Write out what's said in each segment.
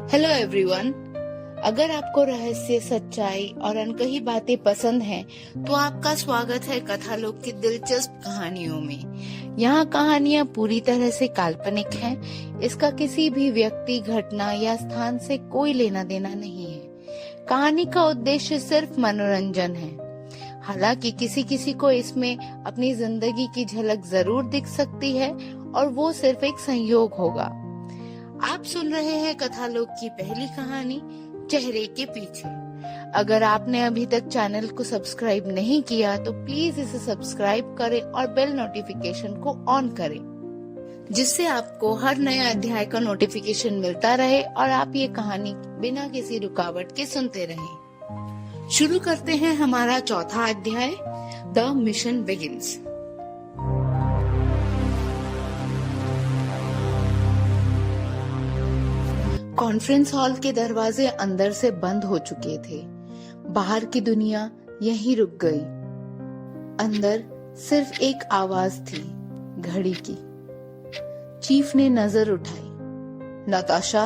Hello everyone. अगर आपको रहस्य, सच्चाई और अनकही बातें पसंद हैं, तो आपका स्वागत है कथालोक की दिलचस्प कहानियों में। यहाँ कहानियाँ पूरी तरह से काल्पनिक हैं। इसका किसी भी व्यक्ति, घटना या स्थान से कोई लेना देना नहीं है। कहानी का उद्देश्य सिर्फ मनोरंजन है। हालांकि किसी किसी को इसमें अपनी जिंदगी की झलक जरूर दिख सकती है, और वो सिर्फ एक संयोग होगा। आप सुन रहे हैं कथालोक की पहली कहानी, चेहरे के पीछे। अगर आपने अभी तक चैनल को सब्सक्राइब नहीं किया तो प्लीज इसे सब्सक्राइब करें और बेल नोटिफिकेशन को ऑन करें, जिससे आपको हर नए अध्याय का नोटिफिकेशन मिलता रहे और आप ये कहानी बिना किसी रुकावट के सुनते रहें। शुरू करते हैं हमारा चौथा अध्याय, the mission begins. Conference hall के दरवाजे अंदर से बंद हो चुके थे। बाहर की दुनिया यहीं रुक गई। अंदर सिर्फ एक आवाज थी, घड़ी की। चीफ ने नजर उठाई। नताशा?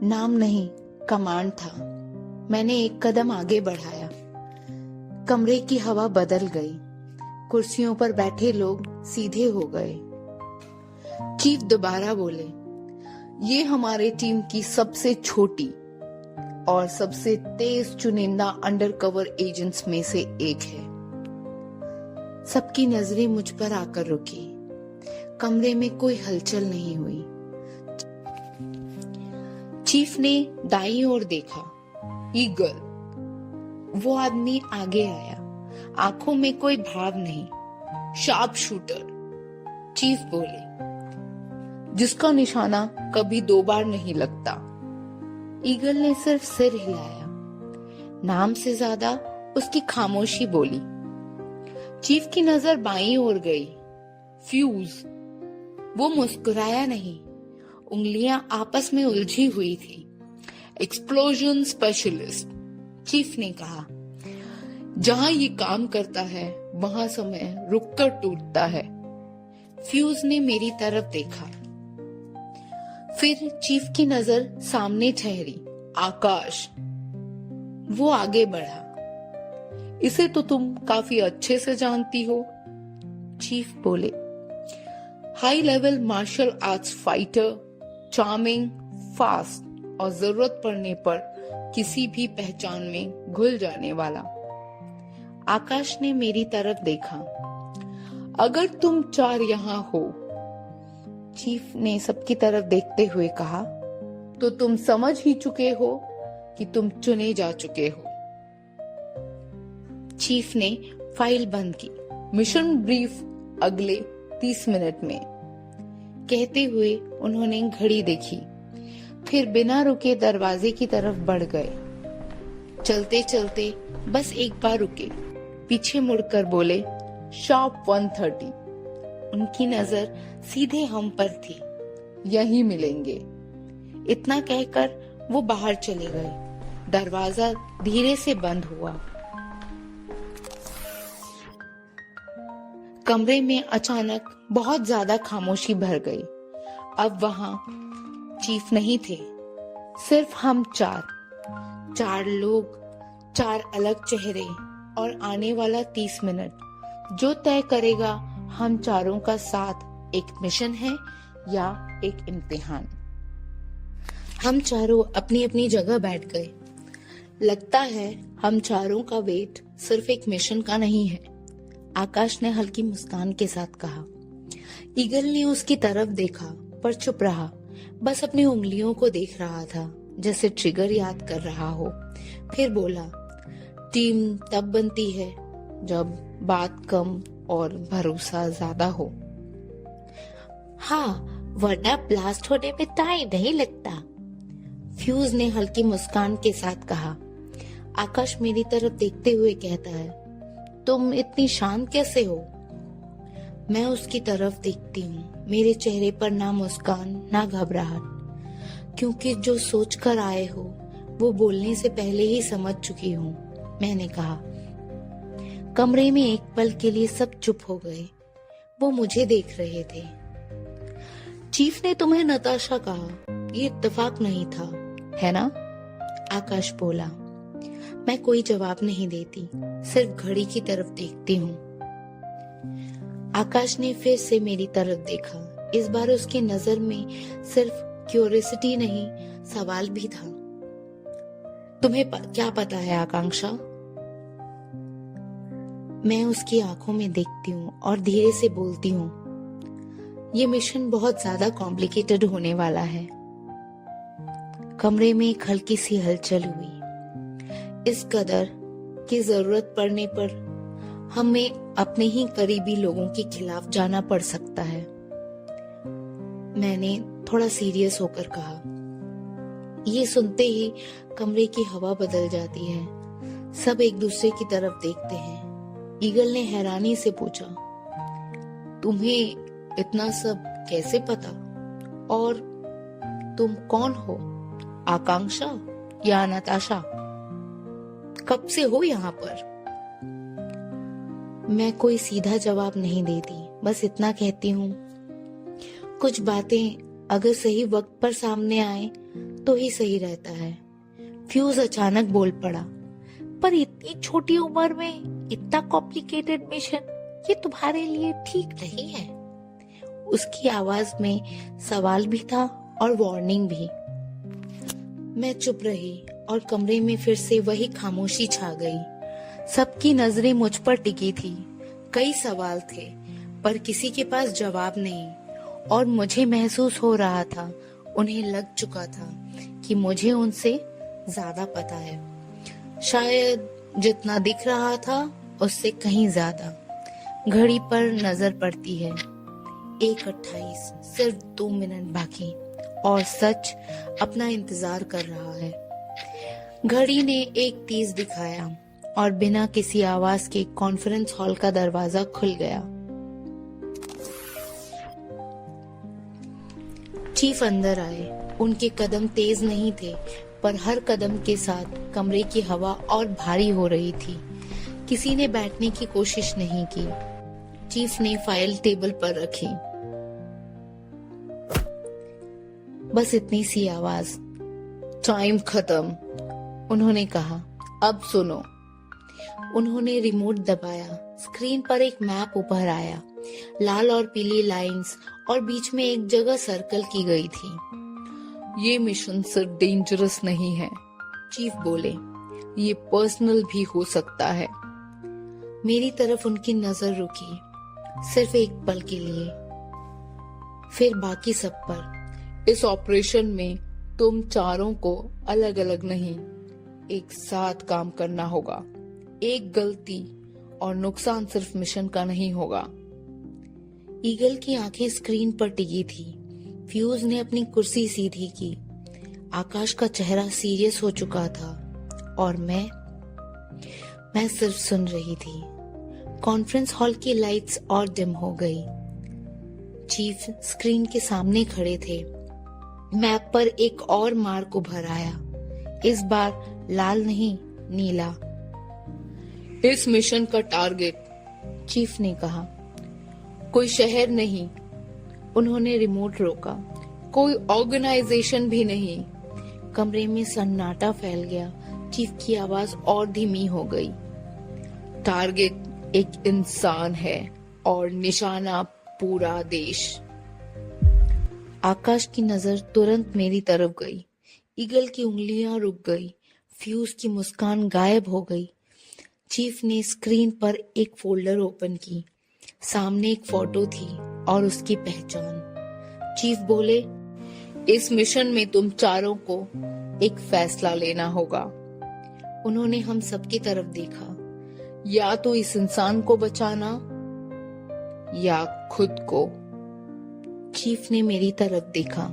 नाम नहीं, कमांड था। मैंने एक कदम आगे बढ़ाया। कमरे की हवा बदल गई। कुर्सियों पर बैठे लोग सीधे हो गए। चीफ दोबारा बोले, ये हमारे टीम की सबसे छोटी और सबसे तेज चुनिंदा अंडरकवर एजेंट्स में से एक है। सबकी नजरें मुझ पर आकर रुकी। कमरे में कोई हलचल नहीं हुई। चीफ ने दाईं ओर देखा। ईगल। वो आदमी आगे आया। आंखों में कोई भाव नहीं। शार्प शूटर, चीफ बोले, जिसका निशाना कभी 2 बार नहीं लगता। ईगल ने सिर्फ सिर हिलाया। नाम से ज्यादा उसकी खामोशी बोली। चीफ की नजर बाईं ओर गई। फ्यूज। वो मुस्कुराया नहीं। उंगलियां आपस में उलझी हुई थी। एक्सप्लोजन स्पेशलिस्ट, चीफ ने कहा। जहां ये काम करता है वहां समय रुककर टूटता है। फ्यूज ने मेरी तरफ देखा। फिर चीफ की नजर सामने ठहरी। आकाश। वो आगे बढ़ा। इसे तो तुम काफी अच्छे से जानती हो, चीफ बोले। High level martial arts fighter, charming, fast और जरूरत पड़ने पर किसी भी पहचान में घुल जाने वाला। आकाश ने मेरी तरफ देखा। अगर तुम 4 यहाँ हो, चीफ ने सबकी तरफ देखते हुए कहा, तो तुम समझ ही चुके हो कि तुम चुने जा चुके हो। चीफ ने फाइल बंद की। मिशन ब्रीफ अगले 30 मिनट में, कहते हुए उन्होंने घड़ी देखी। फिर बिना रुके दरवाजे की तरफ बढ़ गए। चलते चलते बस एक बार रुके। पीछे मुड़कर बोले, शार्प 1:30। उनकी नजर सीधे हम पर थी। यहीं मिलेंगे। इतना कहकर वो बाहर चले गए। दरवाजा धीरे से बंद हुआ। कमरे में अचानक बहुत ज्यादा खामोशी भर गई। अब वहां चीफ नहीं थे, सिर्फ हम 4 लोग, 4 अलग चेहरे, और आने वाला 30 मिनट जो तय करेगा हम चारों का साथ एक मिशन है या एक इम्तिहान। हम चारों अपनी अपनी जगह बैठ गए। लगता है हम चारों का वेट सिर्फ एक मिशन का नहीं है, आकाश ने हल्की मुस्कान के साथ कहा। ईगल ने उसकी तरफ देखा पर चुप रहा। बस अपनी उंगलियों को देख रहा था, जैसे ट्रिगर याद कर रहा हो। फिर बोला, टीम तब बनती है जब बात कम और भरोसा ज्यादा हो। हाँ, वरना ब्लास्ट होने में टाइम नहीं लगता, फ्यूज ने हल्की मुस्कान के साथ कहा। आकाश मेरी तरफ देखते हुए कहता है, तुम इतनी शांत कैसे हो? मैं उसकी तरफ देखती हूँ। मेरे चेहरे पर ना मुस्कान ना घबराहट, क्योंकि जो सोच कर आए हो वो बोलने से पहले ही समझ चुकी हूँ, मैंने कहा। कमरे में एक पल के लिए सब चुप हो गए। वो मुझे देख रहे थे। चीफ ने तुम्हें नताशा कहा, ये इत्तेफाक नहीं था, है ना? आकाश बोला। मैं कोई जवाब नहीं देती, सिर्फ घड़ी की तरफ देखती हूँ। आकाश ने फिर से मेरी तरफ देखा। इस बार उसकी नजर में सिर्फ क्यूरियोसिटी नहीं, सवाल भी था। तुम्हें क्या पता है आकांक्षा? मैं उसकी आंखों में देखती हूँ और धीरे से बोलती हूँ, ये मिशन बहुत ज्यादा कॉम्प्लिकेटेड होने वाला है। कमरे में एक हल्की सी हलचल हुई। इस कदर की जरूरत पड़ने पर हमें अपने ही करीबी लोगों के खिलाफ जाना पड़ सकता है। मैंने थोड़ा सीरियस होकर कहा। ये सुनते ही कमरे की हवा बदल जाती है। सब एक दूसरे की तरफ देखते हैं। ईगल ने हैरानी से पूछा, तुम्हें इतना सब कैसे पता? और तुम कौन हो, आकांक्षा या नताशा? कब से हो यहाँ पर? मैं कोई सीधा जवाब नहीं देती, बस इतना कहती हूँ, कुछ बातें अगर सही वक्त पर सामने आए तो ही सही रहता है। फ्यूज अचानक बोल पड़ा, पर इतनी छोटी उम्र में इतना कॉम्प्लिकेटेड मिशन ये तुम्हारे लिए ठीक नहीं है। उसकी आवाज में सवाल भी था और वार्निंग भी। मैं चुप रही और कमरे में फिर से वही खामोशी छा गई। सबकी नजरें मुझ पर टिकी थी। कई सवाल थे पर किसी के पास जवाब नहीं, और मुझे महसूस हो रहा था, उन्हें लग चुका था कि मुझे उनसे ज्यादा पता है। शायद जितना दिख रहा था उससे कहीं ज्यादा। घड़ी पर नजर पड़ती है, 1:28, सिर्फ 2 मिनट बाकी, और सच अपना इंतजार कर रहा है। घड़ी ने 1:30 दिखाया और बिना किसी आवाज के कॉन्फ्रेंस हॉल का दरवाजा खुल गया। चीफ अंदर आए। उनके कदम तेज नहीं थे, पर हर कदम के साथ कमरे की हवा और भारी हो रही थी। किसी ने बैठने की कोशिश नहीं की। चीफ ने फाइल टेबल पर रखी। बस इतनी सी आवाज, टाइम खत्म, उन्होंने कहा। अब सुनो। उन्होंने रिमोट दबाया। स्क्रीन पर एक मैप उभर आया, लाल और पीली लाइंस, और बीच में एक जगह सर्कल की गई थी। ये मिशन सिर्फ डेंजरस नहीं है, चीफ बोले, ये पर्सनल भी हो सकता है। मेरी तरफ उनकी नजर रुकी, सिर्फ एक पल के लिए, फिर बाकी सब पर। इस ऑपरेशन में तुम चारों को अलग अलग नहीं, एक साथ काम करना होगा। एक गलती और नुकसान सिर्फ मिशन का नहीं होगा। ईगल की आंखें स्क्रीन पर टिकी थी। फ्यूज ने अपनी कुर्सी सीधी की। आकाश का चेहरा सीरियस हो चुका था, और मैं सिर्फ सुन रही थी। कॉन्फ्रेंस हॉल की लाइट्स और डिम हो गई। चीफ स्क्रीन के सामने खड़े थे। मैप पर एक और मार्क उभर आया, इस बार लाल नहीं, नीला। इस मिशन का टारगेट, चीफ ने कहा, कोई शहर नहीं, उन्होंने रिमोट रोका, कोई ऑर्गेनाइजेशन भी नहीं। कमरे में सन्नाटा फैल गया। चीफ की आवाज और धीमी हो गई। टारगेट एक इंसान है और निशाना पूरा देश। आकाश की नजर तुरंत मेरी तरफ गई। ईगल की उंगलियां रुक गई। फ्यूज की मुस्कान गायब हो गई। चीफ ने स्क्रीन पर एक फोल्डर ओपन की। सामने एक फोटो थी और उसकी पहचान। चीफ बोले, इस मिशन में तुम चारों को एक फैसला लेना होगा। उन्होंने हम सबकी तरफ देखा। या तो इस इंसान को बचाना या खुद को। चीफ ने मेरी तरफ देखा।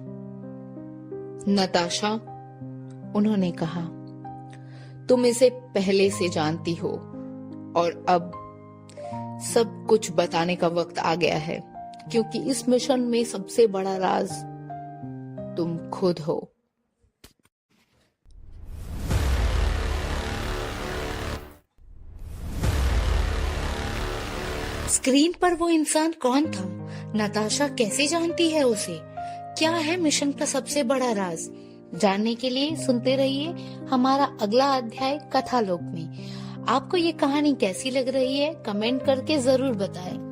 नताशा, उन्होंने कहा, तुम इसे पहले से जानती हो, और अब सब कुछ बताने का वक्त आ गया है, क्योंकि इस मिशन में सबसे बड़ा राज तुम खुद हो। स्क्रीन पर वो इंसान कौन था? नताशा कैसे जानती है उसे? क्या है मिशन का सबसे बड़ा राज? जानने के लिए सुनते रहिए हमारा अगला अध्याय कथालोक में। आपको ये कहानी कैसी लग रही है कमेंट करके जरूर बताएं।